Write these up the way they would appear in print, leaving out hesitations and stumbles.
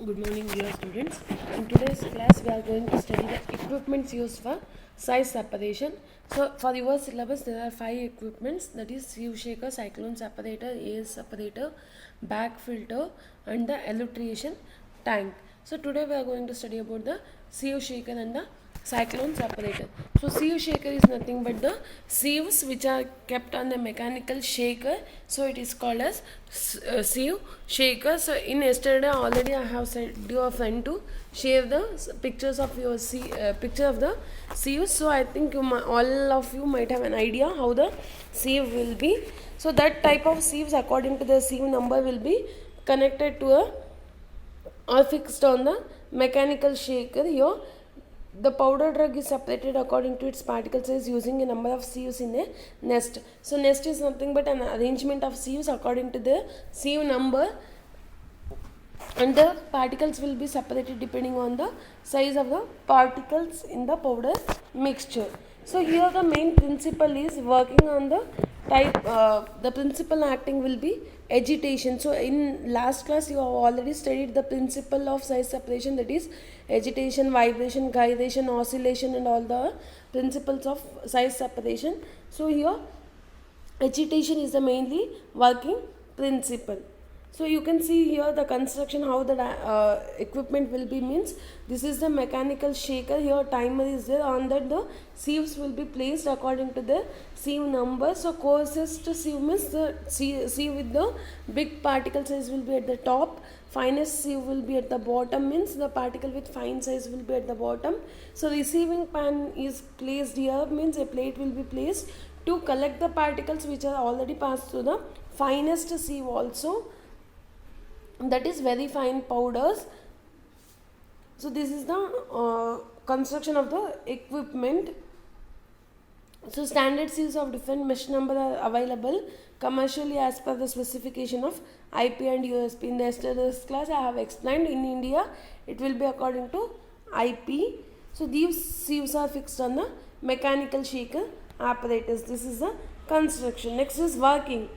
Good morning, dear students. In today's class, we are going to study the equipments used for size separation. So, for your syllabus, there are 5 equipments, that is sieve shaker, cyclone separator, AS separator, bag filter, and the electrician tank. So, today we are going to study about the sieve shaker and the cyclone separator. So sieve shaker is nothing but the sieves which are kept on the mechanical shaker, so it is called as sieve shaker. So in yesterday already I have sent your friend to share the pictures of your picture of the sieve. So I think all of you might have an idea how the sieve will be. So that type of sieves according to the sieve number will be connected to a or fixed on the mechanical shaker. Here the powder drug is separated according to its particle size using a number of sieves in a nest. So nest is nothing but an arrangement of sieves according to the sieve number, and the particles will be separated depending on the size of the particles in the powder mixture. So here the main principle is working on the type, the principle acting will be agitation. So in last class you have already studied the principle of size separation, that is agitation, vibration, gyration, oscillation, and all the principles of size separation. So here agitation is the mainly working principle. So you can see here the construction, how the equipment will be means this is the mechanical shaker. Here timer is there, on that the sieves will be placed according to the sieve number. So coarsest sieve means the sieve with the big particle size will be at the top, finest sieve will be at the bottom, means the particle with fine size will be at the bottom. So receiving pan is placed here, means a plate will be placed to collect the particles which are already passed through the finest sieve also, that is very fine powders. So this is the construction of the equipment. So standard sieves of different mesh number are available commercially as per the specification of IP and USP. In the yesterday's class I have explained, in India it will be according to IP. So these sieves are fixed on the mechanical shaker apparatus. This is the construction. Next is working.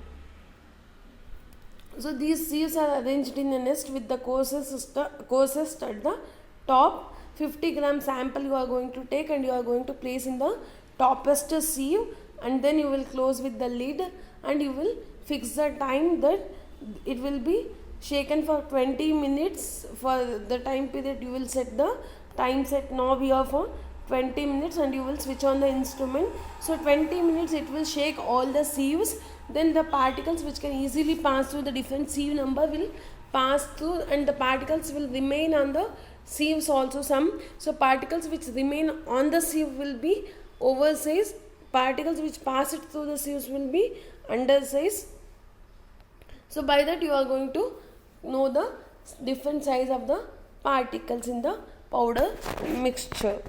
So these sieves are arranged in a nest with the coarsest at the top. 50 gram sample you are going to take and you are going to place in the toppest sieve, and then you will close with the lid and you will fix the time that it will be shaken for 20 minutes. For the time period you will set the time set knob here for 20 minutes and you will switch on the instrument. So 20 minutes it will shake all the sieves, then the particles which can easily pass through the different sieve number will pass through, and the particles will remain on the sieves also some. So particles which remain on the sieve will be oversized, particles which pass it through the sieves will be undersized. So by that you are going to know the different size of the particles in the powder mixture.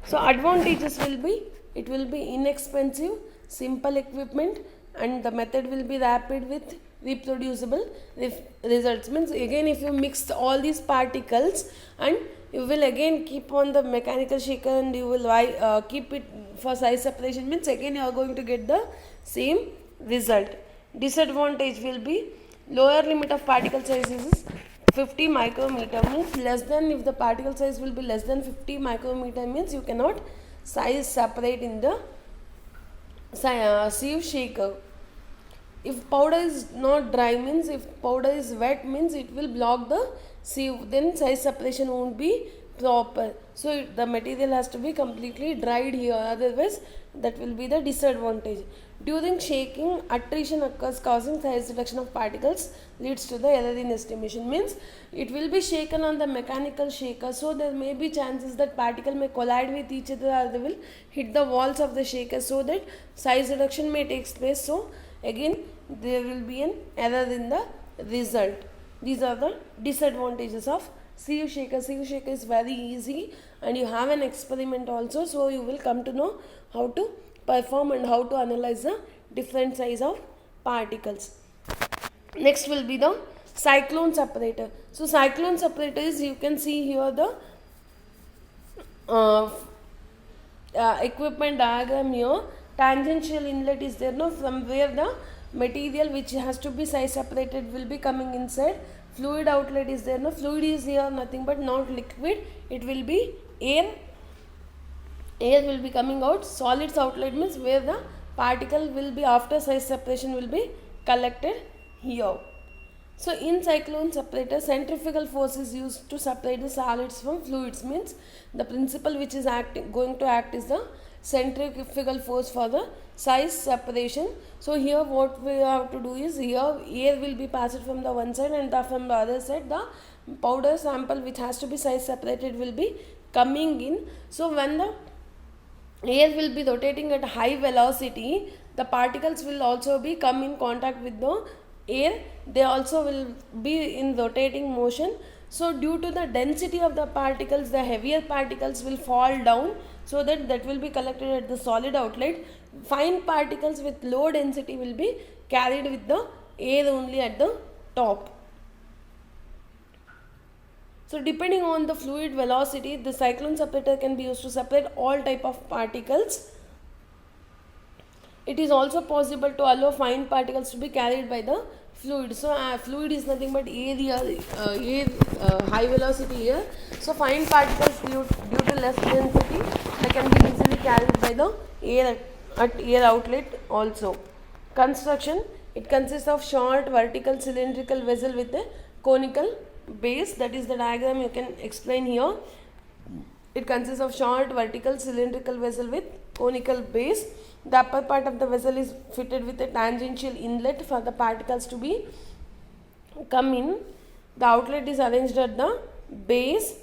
So advantages will be, it will be inexpensive, simple equipment, and the method will be rapid with reproducible results. Means again if you mix all these particles and you will again keep on the mechanical shaker and you will keep it for size separation, means again you are going to get the same result. Disadvantage will be lower limit of particle size is 50 micrometer, means less than, if the particle size will be less than 50 micrometer means you cannot size separate in the sieve shaker. If powder is not dry, means if powder is wet means it will block the sieve, then size separation won't be proper. So the material has to be completely dried here, otherwise that will be the disadvantage. During shaking, attrition occurs causing size reduction of particles, leads to the error in estimation. Means it will be shaken on the mechanical shaker, so there may be chances that particle may collide with each other or they will hit the walls of the shaker, so that size reduction may take place. So again there will be an error in the result. These are the disadvantages of sieve shaker. Sieve shaker is very easy and you have an experiment also, so you will come to know how to perform and how to analyze the different size of particles. Next will be the cyclone separator. So cyclone separator is, you can see here the equipment diagram here. Tangential inlet is there, no, from where the material which has to be size separated will be coming inside. Fluid outlet is there. No, fluid is here nothing but not liquid, it will be air. Air will be coming out. Solids outlet means where the particle will be after size separation will be collected here. So in cyclone separator, centrifugal force is used to separate the solids from fluids. Means the principle which is going to act is the centrifugal force for the size separation. So here what we have to do is, here air will be passed from the one side and from the other side the powder sample which has to be size separated will be coming in. So when the air will be rotating at high velocity, the particles will also be come in contact with the air, they also will be in rotating motion. So due to the density of the particles, the heavier particles will fall down, so that will be collected at the solid outlet. Fine particles with low density will be carried with the air only at the top. So depending on the fluid velocity, the cyclone separator can be used to separate all type of particles. It is also possible to allow fine particles to be carried by the fluid. So fluid is nothing but air here, high velocity air. So fine particles due to less density, they can be easily carried by the air at air outlet also. Construction, it consists of short vertical cylindrical vessel with a conical base. That is the diagram you can explain here. It consists of short vertical cylindrical vessel with conical base. The upper part of the vessel is fitted with a tangential inlet for the particles to be come in. The outlet is arranged at the base.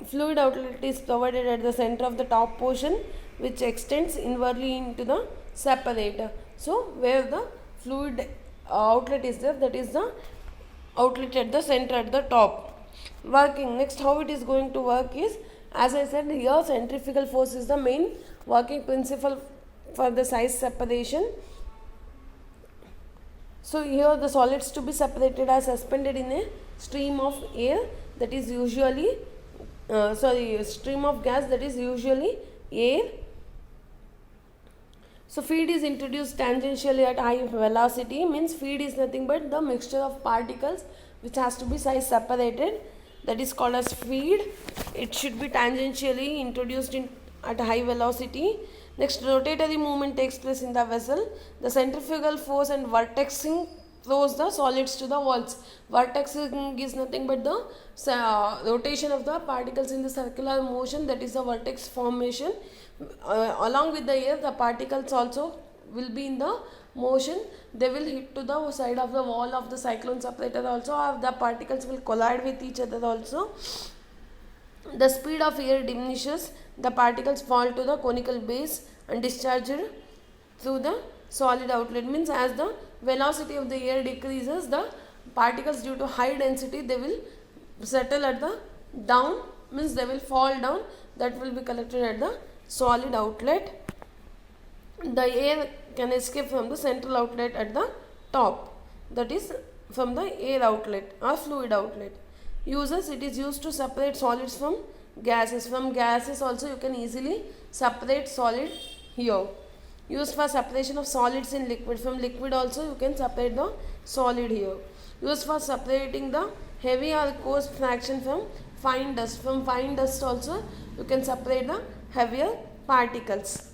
Fluid outlet is provided at the center of the top portion, which extends inwardly into the separator. So where the fluid outlet is there, that is the outlet at the center at the top. Working, next how it is going to work is, as I said here, centrifugal force is the main working principle for the size separation. So here the solids to be separated are suspended in a stream of air, that is usually stream of gas, that is usually air. So feed is introduced tangentially at high velocity, means feed is nothing but the mixture of particles which has to be size separated, that is called as feed. It should be tangentially introduced at high velocity. Next, rotatory movement takes place in the vessel. The centrifugal force and vortexing throws the solids to the walls. Vortexing is nothing but the rotation of the particles in the circular motion, that is the vortex formation. Along with the air, the particles also will be in the motion. They will hit to the side of the wall of the cyclone separator also, or the particles will collide with each other also. The speed of air diminishes, the particles fall to the conical base and discharged through the solid outlet. Means as the velocity of the air decreases, the particles due to high density, they will settle at the down, means they will fall down, that will be collected at the solid outlet. The air can escape from the central outlet at the top, that is from the air outlet or fluid outlet. Uses, it is used to separate solids from gases. From gases also you can easily separate solid here. Used for separation of solids in liquid. From liquid also you can separate the solid here. Used for separating the heavy or coarse fraction from fine dust. From fine dust also you can separate the heavier particles.